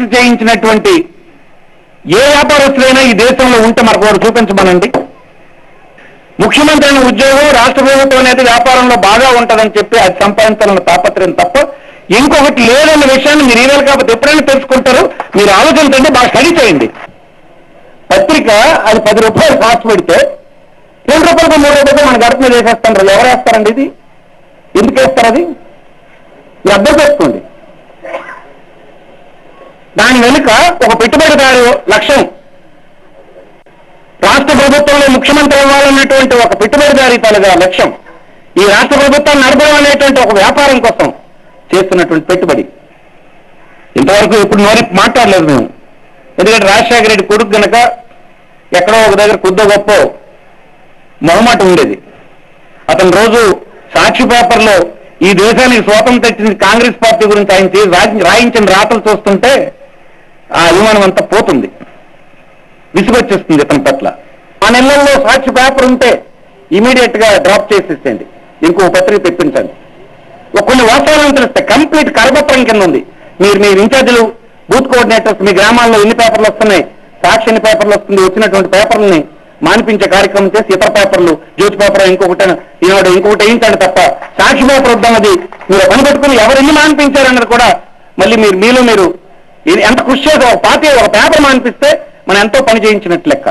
Arrest చేయించినటువంటి ఏ వ్యాపారస్తులైనా ఈ దేశంలో ఉంటే మనకు వారు చూపించమనండి. ముఖ్యమంత్రి అయిన ఉద్యోగం రాష్ట్ర ప్రభుత్వం అనేది వ్యాపారంలో బాగా ఉంటుందని చెప్పి అది సంపాదించాలన్న తాపత్రయం తప్ప ఇంకొకటి లేదన్న విషయాన్ని మీరు ఈవేళ కాకపోతే ఎప్పుడైనా తెలుసుకుంటారు. మీరు ఆలోచించండి, బాగా స్టడీ చేయండి. పత్రిక అది 10 రూపాయలు కాస్ట్ పెడితే 2 రూపాయలకు 3 రూపాయలు మన గడప మీద వేసేస్తాను. ఎవరు వేస్తారండి? ఇది ఎందుకు వేస్తారు? అది మీరు అర్థం చేసుకోండి. దాని వెనుక ఒక పెట్టుబడిదారు లక్ష్యం, రాష్ట్ర ప్రభుత్వంలో ముఖ్యమంత్రి అవ్వాలన్నటువంటి ఒక పెట్టుబడిదారి తాలూగా లక్ష్యం, ఈ రాష్ట్ర ప్రభుత్వాన్ని నడపడం అనేటువంటి ఒక వ్యాపారం కోసం చేస్తున్నటువంటి పెట్టుబడి. ఇంతవరకు ఎప్పుడు నోరి మాట్లాడలేదు మేము. ఎందుకంటే రాజశేఖర రెడ్డి కొడుకు గనక ఎక్కడో ఒక దగ్గర కొద్దో గొప్ప మొహమాట ఉండేది. అతను రోజు సాక్షి పేపర్లో ఈ దేశానికి స్వాతంత్రం తెచ్చింది కాంగ్రెస్ పార్టీ గురించి ఆయన రాయించిన రాతలు చూస్తుంటే ఆ అభిమానం అంతా పోతుంది, విసుగొచ్చేస్తుంది ఇతని పట్ల. ఆ నెలల్లో సాక్షి పేపర్ ఉంటే ఇమీడియట్ గా డ్రాప్ చేసేసేయండి, ఇంకో పత్రిక తెప్పించండి. కొన్ని వాస్తవాలను తెలిస్తే కంప్లీట్ కరపత్రం కింద ఉంది. మీరు ఇన్ఛార్జీలు, బూత్ కోఆర్డినేటర్స్ మీ గ్రామాల్లో ఎన్ని పేపర్లు వస్తున్నాయి, సాక్షి ఎన్ని పేపర్లు వస్తుంది, వచ్చినటువంటి పేపర్లని మానిపించే కార్యక్రమం చేసి ఇతర పేపర్లు, జ్యోతి పేపర్ ఇంకొకటి ఈనాడు ఇంకొకటి వేయించండి తప్ప సాక్షి పేపర్ వద్దామది మీరు పని పెట్టుకుని ఎవరెన్ని మానిపించారన్నది కూడా మళ్ళీ మీరు ఎంత కృషి చేసి ఒక పేపర్ మానిపిస్తే మనం ఎంతో పని చేయించినట్లు లెక్క.